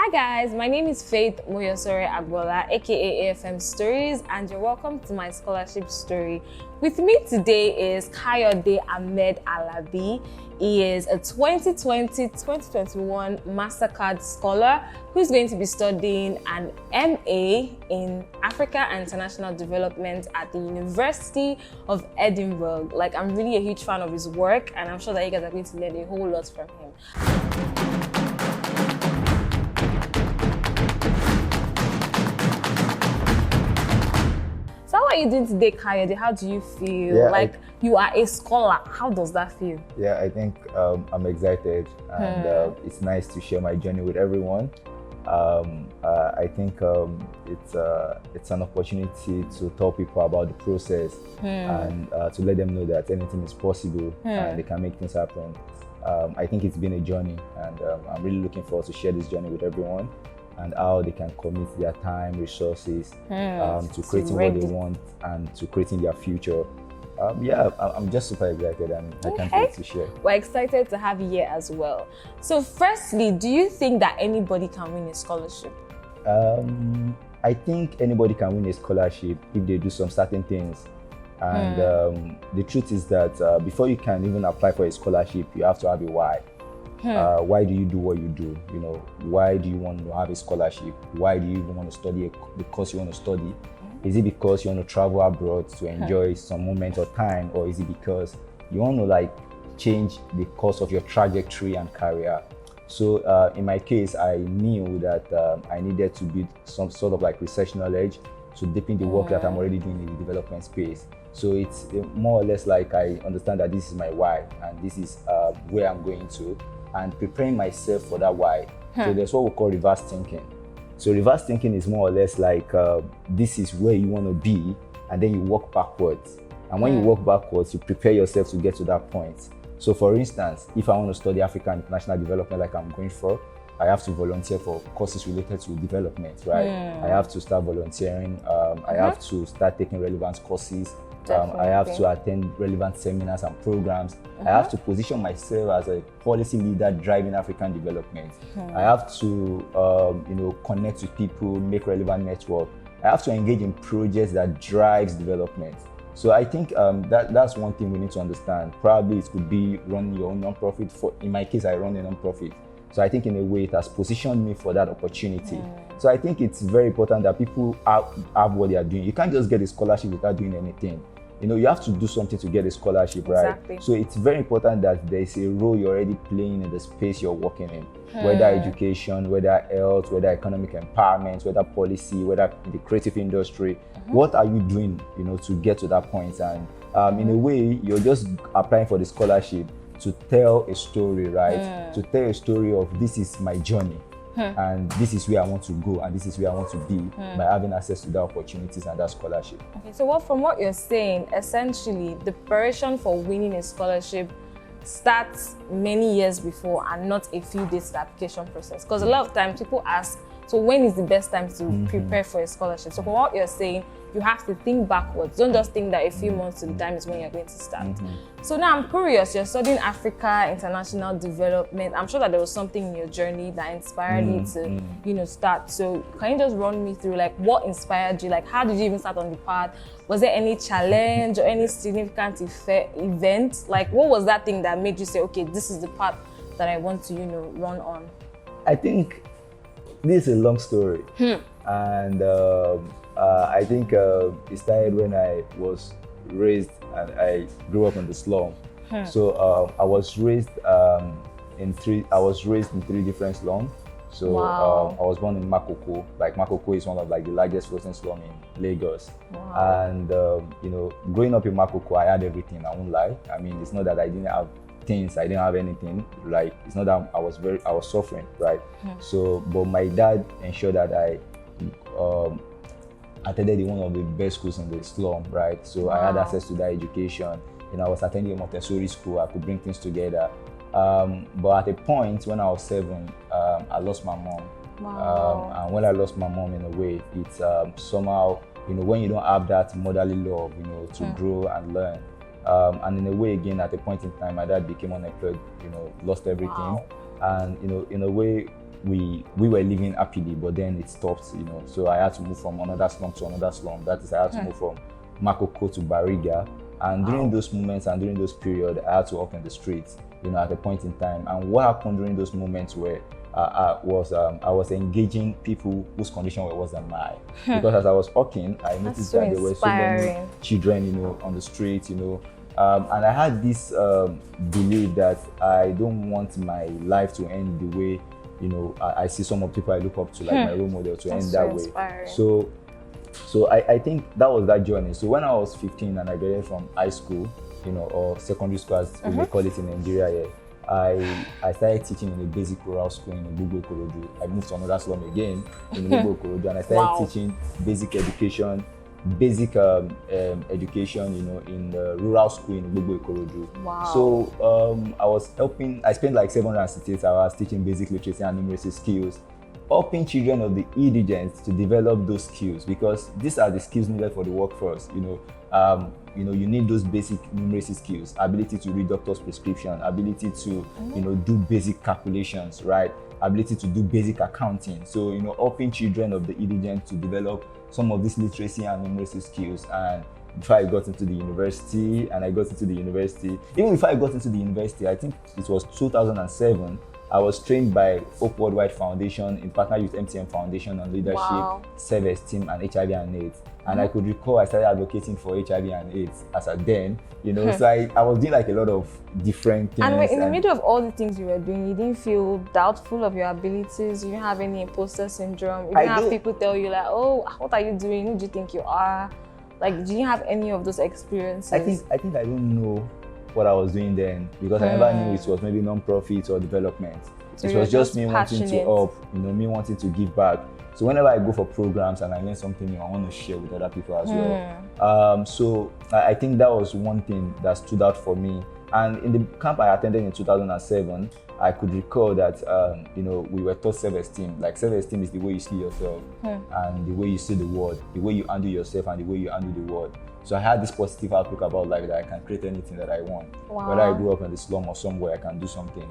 Hi guys, my name is Faith Moyosore Agbola, aka AFM Stories, and you're welcome to my scholarship story. With me today is Kayode Ahmed Alabi. He is a 2020-2021 MasterCard scholar who's going to be studying an MA in Africa and International Development at the University of Edinburgh. I'm really a huge fan of his work, and I'm sure that you guys are going to learn a whole lot from him. How are you doing today, Kayode? How do you feel? You are a scholar. How does that feel? Yeah, I think I'm excited, and it's nice to share my journey with everyone. I think it's an opportunity to tell people about the process and to let them know that anything is possible and they can make things happen. I think it's been a journey, and I'm really looking forward to share this journey with everyone, and how they can commit their time, resources to creating what they want and to creating their future. I'm just super excited, and I can't wait to share. We're excited to have you here as well. So firstly, do you think that anybody can win a scholarship? I think anybody can win a scholarship if they do some certain things. And the truth is that before you can even apply for a scholarship, you have to have a why. Why do you do what you do? Why do you want to have a scholarship? Why do you even want to study the course you want to study? Is it because you want to travel abroad to enjoy some moment or time, or is it because you want to change the course of your trajectory and career? So in my case, I knew that I needed to build some sort of research knowledge to deepen the work that I'm already doing in the development space. So it's more or less I understand that this is my why, and this is where I'm going to, and preparing myself for that why. So there's what we call reverse thinking. So reverse thinking is more or less this is where you want to be, and then you work backwards. And when you work backwards, you prepare yourself to get to that point. So for instance, if I want to study African International Development like I'm going for, I have to volunteer for courses related to development, right? I have to start volunteering. I have to start taking relevant courses. I have to attend relevant seminars and programs. I have to position myself as a policy leader driving African development. I have to, connect with people, make relevant network. I have to engage in projects that drives development. So I think that's one thing we need to understand. Probably it could be running your own nonprofit. In my case, I run a nonprofit. So I think in a way it has positioned me for that opportunity. So I think it's very important that people have what they are doing. You can't just get a scholarship without doing anything. You have to do something to get a scholarship, right? Exactly. So it's very important that there's a role you're already playing in the space you're working in, whether education, whether health, whether economic empowerment, whether policy, whether in the creative industry. What are you doing, to get to that point? And in a way, you're just applying for the scholarship to tell a story, right? To tell a story of this is my journey. And this is where I want to go, and this is where I want to be by having access to the opportunities and that scholarship. Okay, so from what you're saying, essentially, the preparation for winning a scholarship starts many years before and not a few days to the application process. Because a lot of times people ask, so when is the best time to prepare for a scholarship? So from what you're saying, you have to think backwards. Don't just think that a few months to the time is when you're going to start. So now I'm curious, you're studying Africa International Development. I'm sure that there was something in your journey that inspired you to, start. So can you just run me through what inspired you? How did you even start on the path? Was there any challenge or any significant event? What was that thing that made you say, okay, this is the path that I want to, run on? I think this is a long story. And I think it started when I was raised, and I grew up in the slum. So I was raised in three different slums. So I was born in Makoko. Makoko is one of the largest floating slum in Lagos. And growing up in Makoko, I had everything. I won't lie. I mean, it's not that I didn't have things. I didn't have anything. It's not that I was suffering, right? So, but my dad ensured that I attended one of the best schools in the slum, right? So I had access to that education. I was attending a Montessori school. I could bring things together. But at a point when I was 7, I lost my mom. And when I lost my mom, in a way, it's somehow, when you don't have that motherly love, to grow and learn. And in a way, again, at a point in time, my dad became unemployed, lost everything. And in a way, we were living happily, but then it stopped, So I had to move from another slum to another slum. That is, I had to move from Makoko to Bariga. And during those moments and during those periods, I had to walk in the streets, at a point in time. And what happened during those moments where I was engaging people whose condition were worse than mine. Because as I was walking, I noticed that there were so many children, on the streets, and I had this belief that I don't want my life to end the way, I see some of the people I look up to, like my role model, to end that way. Inspiring. So I think that was that journey. So when I was 15 and I graduated from high school, or secondary school as we may call it in Nigeria here, I started teaching in a basic rural school in Gbogbo Ikorodu. I moved to another slum again in Gbogbo Ikorodu, and I started teaching basic education, in the rural school in Gbogbo Ikorodu. Wow. So I spent like 768 hours teaching basic literacy and numeracy skills, helping children of the indigent to develop those skills, because these are the skills needed for the workforce. You need those basic numeracy skills, ability to read doctor's prescription, ability to do basic calculations, right? Ability to do basic accounting. So helping children of the indigent to develop some of these literacy and numeracy skills. And before I got into the university, even before I got into the university, I think it was 2007, I was trained by Hope Worldwide Foundation in partner with MTN Foundation on leadership, self-esteem, and HIV and AIDS. And I could recall I started advocating for HIV and AIDS as a then, So I was doing like a lot of different things. And in the middle of all the things you were doing, you didn't feel doubtful of your abilities? You didn't have any imposter syndrome? You didn't have people tell you like, oh, what are you doing? Who do you think you are? Like, do you have any of those experiences? I think I don't know what I was doing then, because I never knew it was maybe non-profit or development. So it was just me wanting to help, me wanting to give back. So whenever I go for programs and I learn something new, I want to share with other people as well. So I think that was one thing that stood out for me. And in the camp I attended in 2007, I could recall that we were taught self-esteem. Like, self-esteem is the way you see yourself and the way you see the world, the way you handle yourself and the way you handle the world. So I had this positive outlook about life, that I can create anything that I want. Wow. Whether I grew up in the slum or somewhere, I can do something,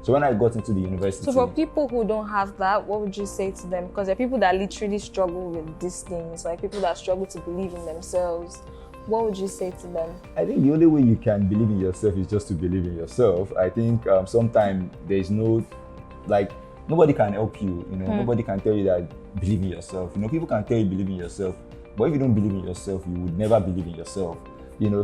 So when I got into the university... So for people who don't have that, what would you say to them? Because there are people that literally struggle with these things, like people that struggle to believe in themselves. What would you say to them? I think the only way you can believe in yourself is just to believe in yourself. I think sometimes there's nobody can help you, Nobody can tell you that believe in yourself. People can tell you believe in yourself, but if you don't believe in yourself, you would never believe in yourself.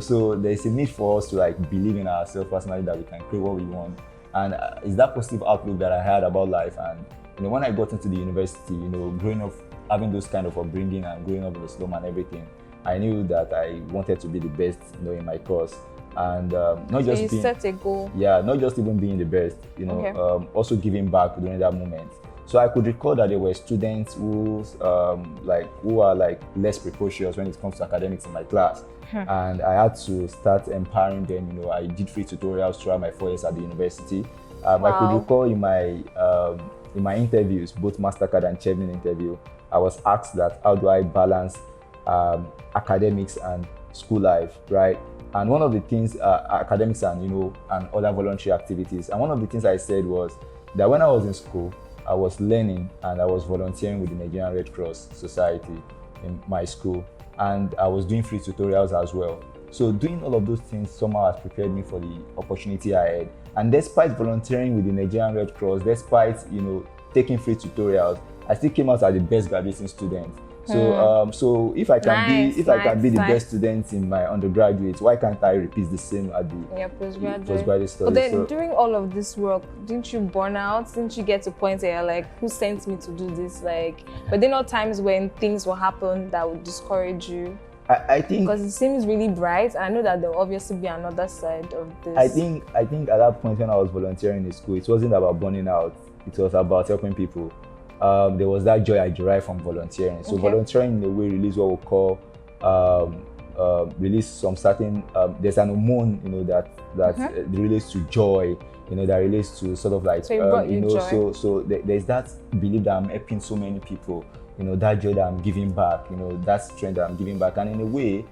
So there's a need for us to believe in ourselves personally, that we can create what we want. And it's that positive outlook that I had about life. And when I got into the university, growing up, having those kind of upbringing and growing up in the slum and everything, I knew that I wanted to be the best, in my course. And not just you set a goal. Yeah, not just even being the best, also giving back during that moment. So I could recall that there were students who are less precocious when it comes to academics in my class. And I had to start empowering them. I did free tutorials throughout my 4 years at the university. I could recall in my interviews, both Mastercard and Chevron interview, I was asked that how do I balance academics and school life, right? And one of the things, academics and and other voluntary activities. And one of the things I said was that when I was in school, I was learning and I was volunteering with the Nigerian Red Cross Society in my school, and I was doing free tutorials as well. So doing all of those things somehow has prepared me for the opportunity I had. And despite volunteering with the Nigerian Red Cross, despite taking free tutorials, I still came out as the best graduating student. So if I can be the best student in my undergraduate, why can't I repeat the same at the postgraduate studies? But then during all of this work, didn't you burn out? Didn't you get to a point where you're like, who sent me to do this? But there are not times when things will happen that would discourage you? I think, because it seems really bright. I know that there will obviously be another side of this. I think at that point when I was volunteering in school, it wasn't about burning out. It was about helping people. There was that joy I derived from volunteering. So volunteering in a way release what we call release some certain there's an hormone that relates to joy, that relates to sort of so there's that belief that I'm helping so many people, that joy that I'm giving back, that strength that I'm giving back. And in a way,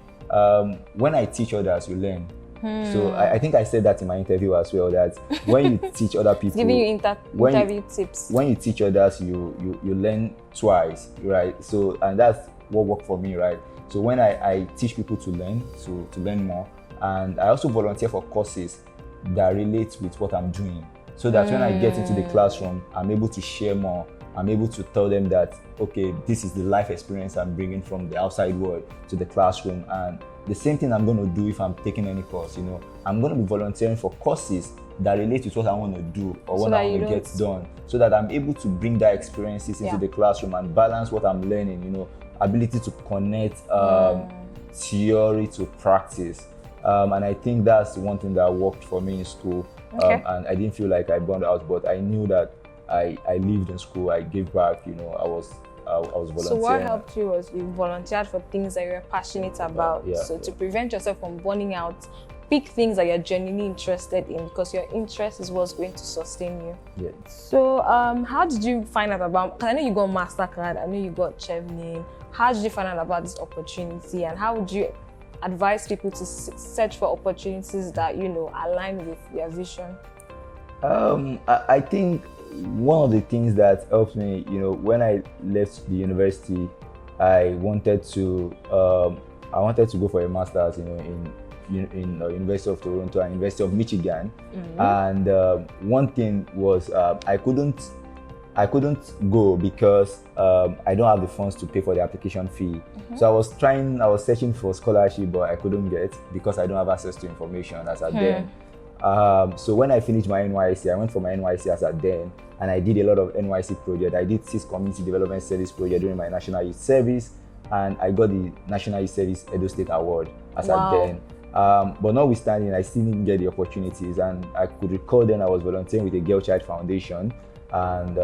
when I teach others, you learn. So I think I said that in my interview as well, that when you teach other people, Giving you interview tips. When you teach others, you learn twice, right? So, and that's what worked for me, right? So when I teach people to learn more, and I also volunteer for courses that relate with what I'm doing, so that when I get into the classroom, I'm able to share more. I'm able to tell them that, okay, this is the life experience I'm bringing from the outside world to the classroom. And the same thing I'm going to do if I'm taking any course, I'm going to be volunteering for courses that relate with what I want to do or what I want to get done, so that I'm able to bring that experiences into the classroom and balance what I'm learning, ability to connect theory to practice. And I think that's one thing that worked for me in school. And I didn't feel like I burned out, but I knew that I lived in school, I gave back, I was volunteering. So what helped you was you volunteered for things that you were passionate about. To prevent yourself from burning out, pick things that you're genuinely interested in, because your interest is what's going to sustain you. Yeah. So how did you find out about, because I know you got MasterCard, I know you got Chevening. How did you find out about this opportunity, and how would you advise people to search for opportunities that, align with their vision? I think one of the things that helped me, when I left the university, I wanted to go for a master's, in University of Toronto and University of Michigan. And one thing was I couldn't go because I don't have the funds to pay for the application fee. So I was searching for scholarship, but I couldn't get, because I don't have access to information as at then. So when I finished my NYSC, I went for my NYSC as at then, and I did a lot of NYSC projects. I did 6 community development service projects during my National Youth Service, and I got the National Youth Service Edo State Award as at then. But notwithstanding, I still didn't get the opportunities, and I could recall then I was volunteering with a Girl Child Foundation, and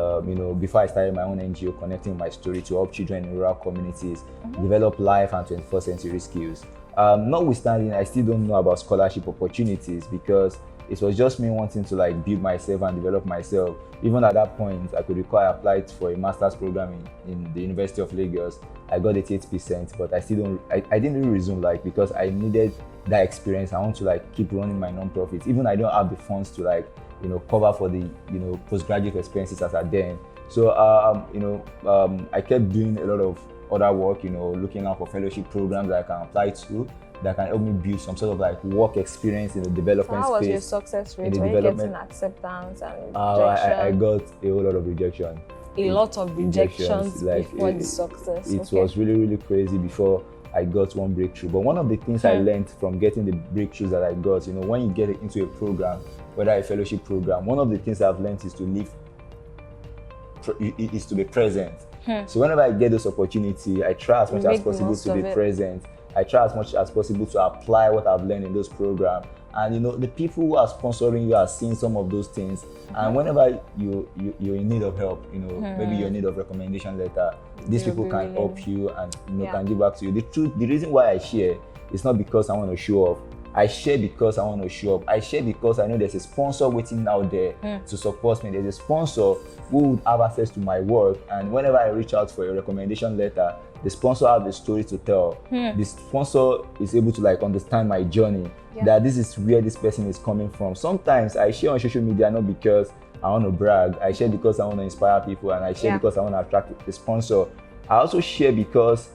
before I started my own NGO, connecting my story to help children in rural communities develop life and 21st century skills. Notwithstanding, I still don't know about scholarship opportunities, because it was just me wanting to build myself and develop myself. Even at that point, I could recall I applied for a master's program in the University of Lagos. I got 88%, but I didn't really resume, because I needed that experience. I want to keep running my non-profit. Even I don't have the funds to cover for the postgraduate expenses as at then. So I kept doing a lot of other work, looking out for fellowship programs that I can apply to, that can help me build some sort of work experience in the development space. How was your success rate? Were you getting acceptance and rejection? I got a whole lot of rejection. A lot of rejections before the success. It was really, really crazy before I got one breakthrough. But one of the things I learned from getting the breakthroughs that I got, when you get into a program, whether a fellowship program, one of the things I've learned is to be present. So whenever I get this opportunity, I try as much as possible to be present. I try as much as possible to apply what I've learned in those programs. And the people who are sponsoring you are seeing some of those things. And whenever you're in need of help, maybe you're in need of recommendation letter, these people can help you and can give back to you. The reason why I share is not because I want to show off. I share because I want to show up. I share because I know there's a sponsor waiting out there to support me. There's a sponsor who would have access to my work, and whenever I reach out for a recommendation letter, the sponsor has a story to tell. The sponsor is able to understand my journey, that this is where this person is coming from. Sometimes I share on social media not because I want to brag. I share because I want to inspire people, and I share because I want to attract the sponsor. I also share because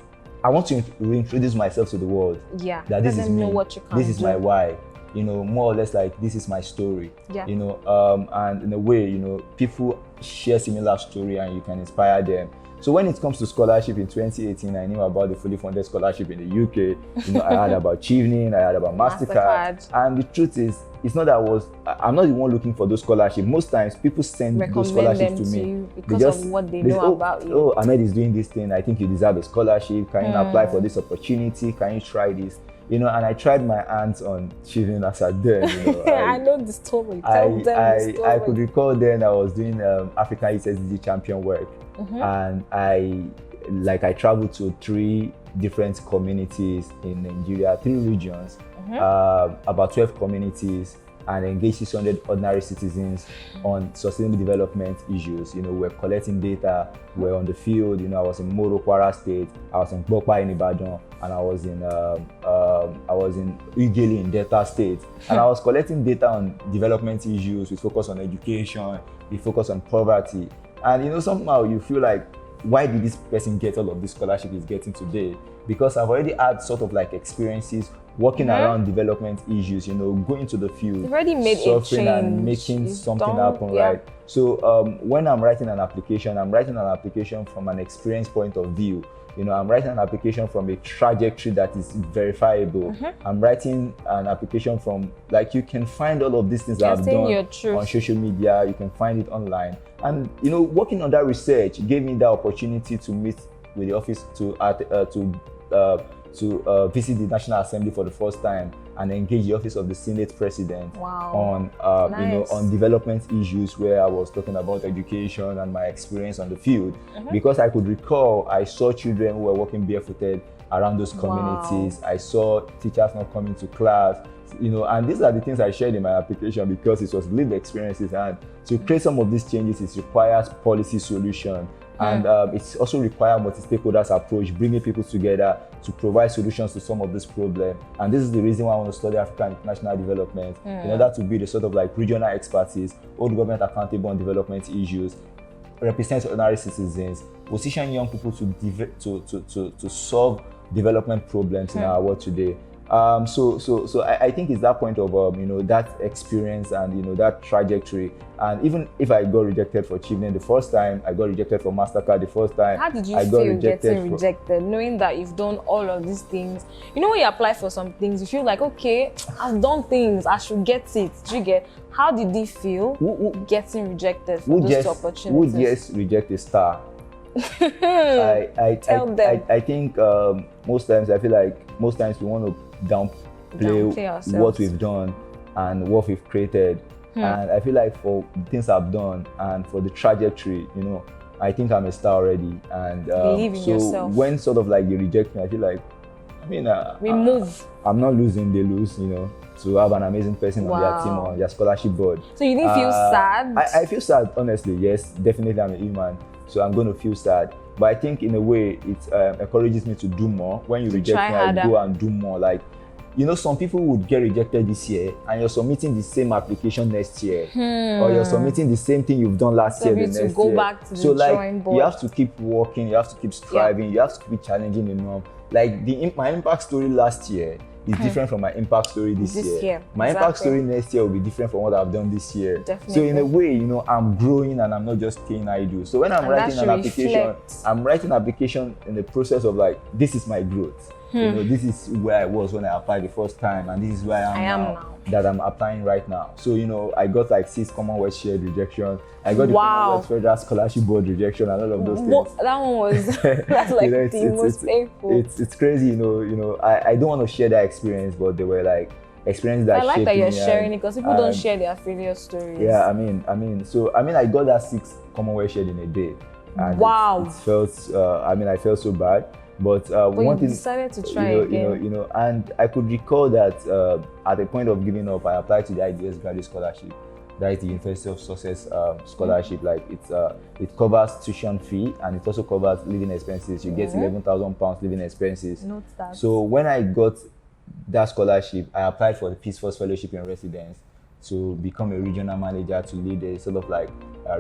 I want to reintroduce myself to the world. That this is me. What you can this is my why. More or less this is my story. And in a way, people share similar story and you can inspire them. So when it comes to scholarship in 2018, I knew about the fully funded scholarship in the UK. I heard about Chevening, I heard about MasterCard. And the truth is, it's not that I'm not the one looking for those scholarships. Most times people send those scholarships to me because of what they know about you. Oh, Ahmed is doing this thing. I think you deserve a scholarship. Can you apply for this opportunity? Can you try this? And I tried my hands on Chevening as I did. I know the story. Tell them the story. I could recall then I was doing African Youth SDG champion work. And I traveled to 3 different communities in Nigeria, 3 regions, about 12 communities, and engage 600 ordinary citizens on sustainable development issues. We're collecting data, we're on the field. I was in Moro, Kwara State, I was in Bokpa in Ibadan, and I was in Ugeli in Delta State. And I was collecting data on development issues. We focus on education, we focus on poverty. And somehow you feel like, why did this person get all of this scholarship he's getting today? Because I've already had sort of like experiences working around development issues, going to the field, you've already made suffering a change. and making something Done, happen, yeah. right? So when I'm writing an application from an experience point of view. I'm writing an application from a trajectory that is verifiable. I'm writing an application from, like, you can find all of these things that I've done on social media. You can find it online. And, working on that research gave me the opportunity to meet with the office to visit the National Assembly for the first time and engage the office of the Senate President on on development issues, where I was talking about education and my experience on the field. Because I could recall, I saw children who were walking barefooted around those communities. I saw teachers not coming to class, and these are the things I shared in my application because it was lived experiences. And to create some of these changes, it requires policy solution. And it also requires multi-stakeholders approach, bringing people together to provide solutions to some of this problem. And this is the reason why I want to study African international development, in order to build a sort of like regional expertise, hold government accountable on development issues, represent ordinary citizens, position young people to solve development problems in our world today. So I think it's that point of that experience and that trajectory. And even if I got rejected for Chivnen the first time, I got rejected for MasterCard the first time. How did you I got feel getting rejected, knowing that you've done all of these things? When you apply for some things, you feel like, okay, I've done things, I should get it. Do you get? How did you feel getting rejected for those two opportunities? Who just reject a star? I think most times I feel like we want to downplay what we've done and what we've created. And I feel like for the things I've done and for the trajectory, I think I'm a star already. And believe in yourself. When sort of like they reject me, I feel like, we move. I'm not losing, they lose, to have an amazing person on their team, on their scholarship board. So you didn't feel sad? I feel sad, honestly. Yes, definitely I'm a human. So I'm going to feel sad. But I think in a way, it encourages me to do more. When you reject me, I go and do more. Like, some people would get rejected this year and you're submitting the same application next year. Or you're submitting the same thing you've done last year the next year. Go back to the drawing board. You have to keep working, you have to keep striving, you have to keep challenging the norm. Like my impact story last year is different from my impact story this year. My impact story next year will be different from what I've done this year. Definitely. So in a way, I'm growing and I'm not just staying idle. So when I'm writing an application, I'm writing an application in the process of like, this is my growth. This is where I was when I applied the first time, and this is where I am now that I'm applying right now. So I got like 6 Commonwealth shared rejection. I got the Commonwealth Federal Scholarship Board rejection and all of those things. That one was that's like the most painful. It's crazy, I don't want to share that experience, but they were like experiences that I like that you're sharing it, because people don't and share their failure stories. Yeah, I got that 6 Commonwealth shared in a day. And it felt I felt so bad. But one thing, decided to try again. And I could recall that at the point of giving up, I applied to the IDS Graduate Scholarship. That is the University of Success Scholarship. Like it covers tuition fee and it also covers living expenses. You get £11,000 living expenses. Note that. So when I got that scholarship, I applied for the Peace Force Fellowship in Residence to become a regional manager, to lead a sort of like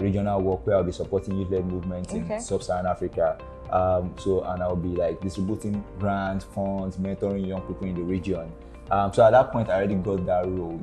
regional work where I'll be supporting youth-led movements in Sub-Saharan Africa. And I'll be like distributing grants, funds, mentoring young people in the region. So at that point, I already got that role,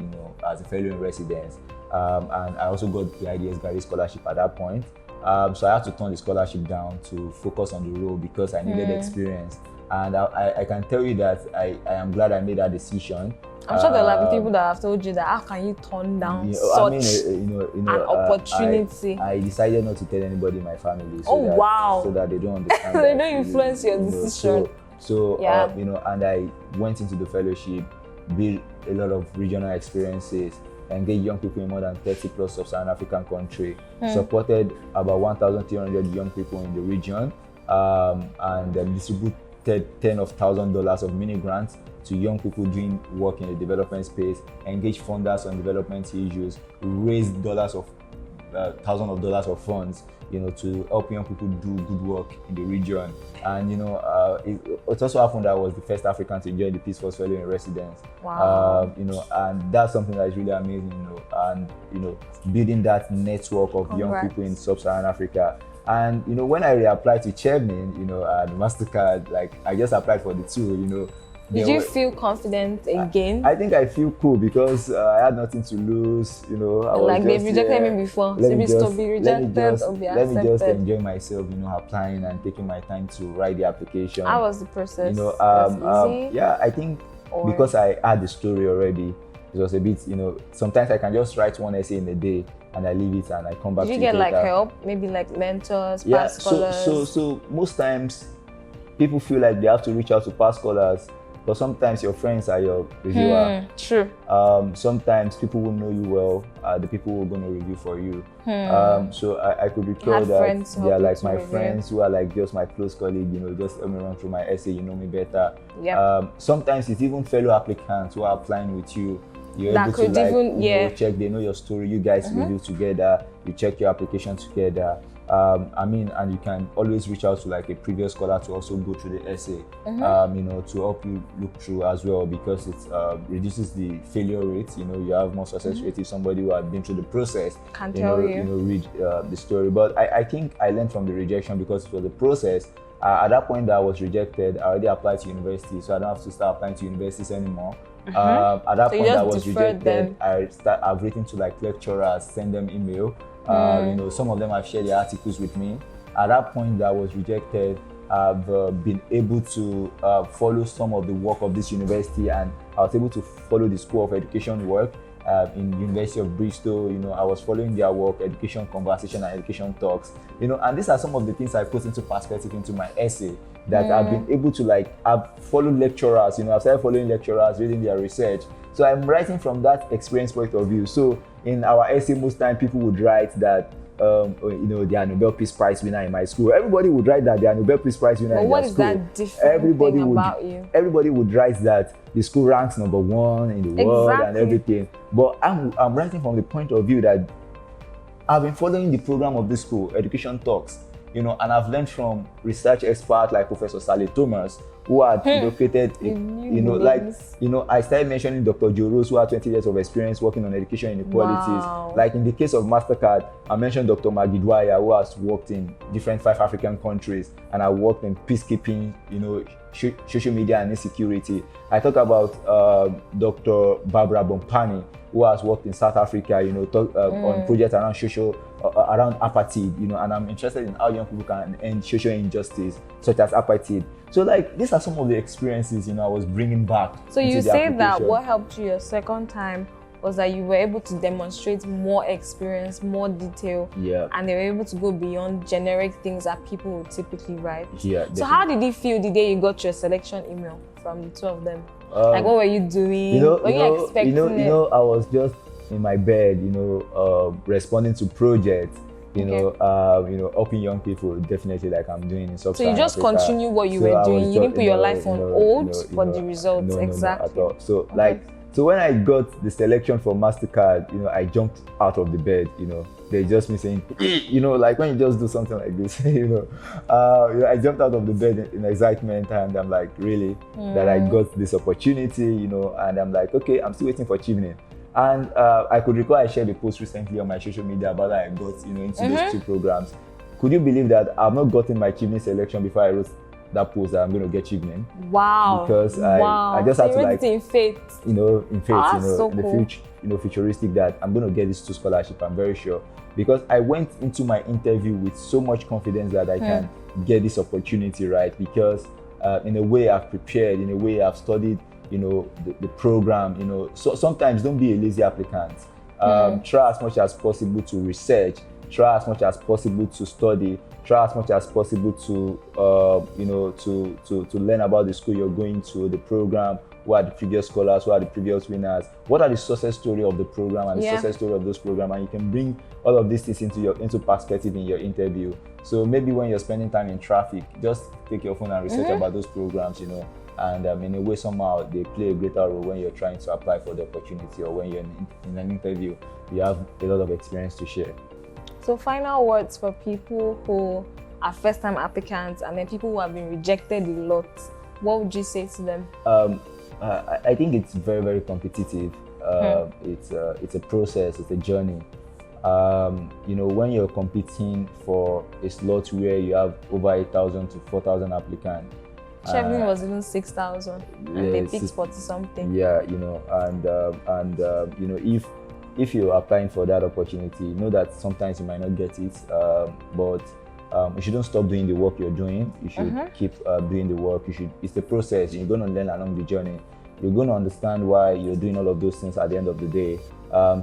as a fellow in residence. And I also got the IDS Graduate Scholarship at that point. So I had to turn the scholarship down to focus on the role because I needed experience. And I can tell you that I am glad I made that decision. I'm sure there are people that have told you that how can you turn down such an opportunity? I decided not to tell anybody in my family. So so that they don't understand. They don't influence your decision. And I went into the fellowship, built a lot of regional experiences, engaged young people in more than 30 plus Sub-Saharan African countries, supported about 1,300 young people in the region, and distribute ten of $1,000 of mini grants to young people doing work in the development space, engage funders on development issues, raise thousands of dollars of funds, to help young people do good work in the region. And it also happened that I was the first African to join the Peace Force Fellow in Residence. Wow. And that's something that's really amazing, and building that network of young people in sub-Saharan Africa. And when I reapplied to Chairman, and MasterCard, like I just applied for the two, Did you feel confident again? I think I feel cool because I had nothing to lose. I was like they've rejected me before. Let me just enjoy myself. Applying and taking my time to write the application. How was the process? Easy? Yeah, I think because I had the story already, it was a bit. Sometimes I can just write one essay in a day and I leave it and I come back. Did to you get it like later. help? Maybe like mentors, Yeah. past scholars? So most times people feel like they have to reach out to past scholars. But sometimes your friends are your reviewer. True. Sometimes people will know you well, the people who are going to review for you. So I could recall that they are like my friends who are like just my close colleague, just help me run through my essay, you know me better. Yep. Sometimes it's even fellow applicants who are applying with you. You're that able could to even, check, they know your story, you guys review together, you check your application together. And you can always reach out to like a previous scholar to also go through the essay, to help you look through as well, because it reduces the failure rate. You have more success rate if somebody who has been through the process can read the story. But I think I learned from the rejection because it was the process. At that point that I was rejected, I already applied to university, so I don't have to start applying to universities anymore. At that point I was rejected, I've written to like lecturers, send them email. Some of them have shared their articles with me. At that point that I was rejected, I've been able to follow some of the work of this university, and I was able to follow the School of Education work in University of Bristol. I was following their work, education conversation and education talks. And these are some of the things I put into perspective into my essay that I've been able to I've followed lecturers. I've started following lecturers, reading their research. So I'm writing from that experience point of view. So in our essay, most time people would write that they are Nobel Peace Prize winner in my school. Everybody would write that they are Nobel Peace Prize winner in their school. What is that different thing about you? Everybody would write that the school ranks number 1 in the world and everything. But I'm writing from the point of view that I've been following the program of this school, Education Talks, and I've learned from research experts like Professor Saleh Thomas, who had created, I started mentioning Dr. Joe Rose, who had 20 years of experience working on education inequalities. Wow. Like in the case of MasterCard, I mentioned Dr. Maggie Dwyer, who has worked in different 5 African countries, and I worked in peacekeeping, social media and insecurity. I talk about Dr. Barbara Bompani, who has worked in South Africa, on projects around around apartheid, and I'm interested in how young people can end social injustice, such as apartheid. So these are some of the experiences, I was bringing back. So you say that what helped you your second time was that you were able to demonstrate more experience, more detail, and they were able to go beyond generic things that people would typically write. Yeah. So how did it feel the day you got your selection email from the two of them? What were you doing? Were you expecting it? I was just in my bed, responding to projects, helping young people, definitely like I'm doing in Sub-Saharan So you just Africa. continue what you were doing. You didn't put your life on hold for the results. No, exactly. at all. So so when I got the selection for MasterCard, I jumped out of the bed. They just me saying, like when you just do something like this, I jumped out of the bed in excitement, and I'm like, really, that I got this opportunity, and I'm like, okay, I'm still waiting for Chivnin. And I could recall I shared a post recently on my social media about how I got, into those 2 programs. Could you believe that I've not gotten my Chivnin selection before I wrote that post that I'm going to get Chivnin? Wow. Because I just had to in faith. In faith, so in the cool. future, futuristic that I'm going to get these 2 scholarships. I'm very sure, because I went into my interview with so much confidence that I can get this opportunity, right? Because in a way I've prepared, in a way I've studied, the program, so sometimes don't be a lazy applicant. Try as much as possible to research, try as much as possible to study, try as much as possible to to learn about the school you're going to, the program, who are the previous scholars, who are the previous winners, what are the success story of the program and the Yeah. success story of those programs, and you can bring all of these things into perspective in your interview. So maybe when you're spending time in traffic, just take your phone and research about those programs, you know, and in a way somehow they play a greater role when you're trying to apply for the opportunity, or when you're in an interview, you have a lot of experience to share. So final words for people who are first-time applicants and then people who have been rejected a lot. What would you say to them? I think it's very, very competitive. It's a process, it's a journey. You know, when you're competing for a slot where you have over 8,000 to 4,000 applicants. Chevening was even 6,000 and they picked 40 something. Yeah, you know, and you know, if you're applying for that opportunity, know that sometimes you might not get it, but you shouldn't stop doing the work you're doing. You should keep doing the work. It's the process. You're going to learn along the journey. You're going to understand why you're doing all of those things at the end of the day.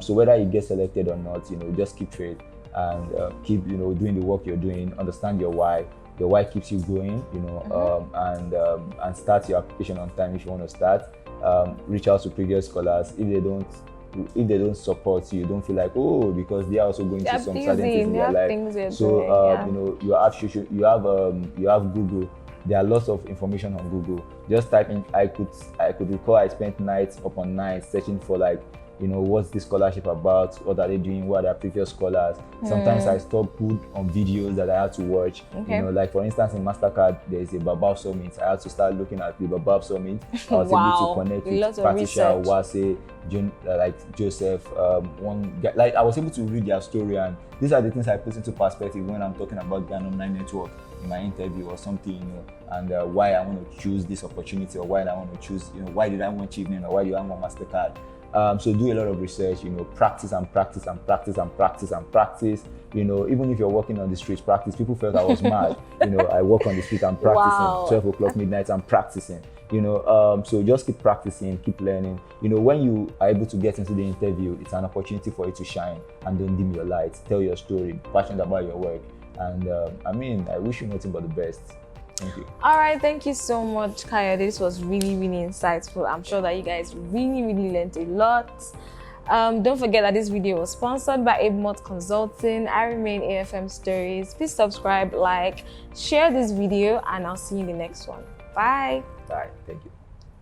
So whether you get selected or not, you know, just keep faith and keep, you know, doing the work you're doing. Understand your why. Your why keeps you going, you know, and start your application on time if you want to start. Reach out to previous scholars. If they don't support you, don't feel like, oh, because they are also going through some certain things in their life. So you know, you have Google. There are lots of information on Google. Just type in. I could recall I spent nights upon nights searching for, like, you know, what's this scholarship about? What are they doing? What are their previous scholars? Sometimes I stop put on videos that I had to watch. Okay. You know, like for instance in MasterCard, there's a Babab Summit. I had to start looking at the Babab Summit. I was able to connect with Patricia, Wase, Joseph. One guy, like I was able to read their story, and these are the things I put into perspective when I'm talking about the alumni network in my interview or something, you know, and why I want to choose this opportunity, or why I want to choose, you know, why did I want Chevening, or why do I want MasterCard. So do a lot of research, you know, practice and practice and practice and practice and practice. You know, even if you're walking on the streets, practice. People felt I was mad. You know, I walk on the street, I'm practicing. Wow. 12 o'clock midnight, I'm practicing. You know, so just keep practicing, keep learning. You know, when you are able to get into the interview, it's an opportunity for you to shine, and don't dim your light. Tell your story, be passionate about your work. And I mean, I wish you nothing but the best. Thank you. All right, thank you so much, Kayode. This was really, really insightful. I'm sure that you guys really, really learned a lot. Don't forget that this video was sponsored by Abemont Consulting. I remain AFM Stories. Please subscribe, like, share this video, and I'll see you in the next one. Bye. Bye. Thank you.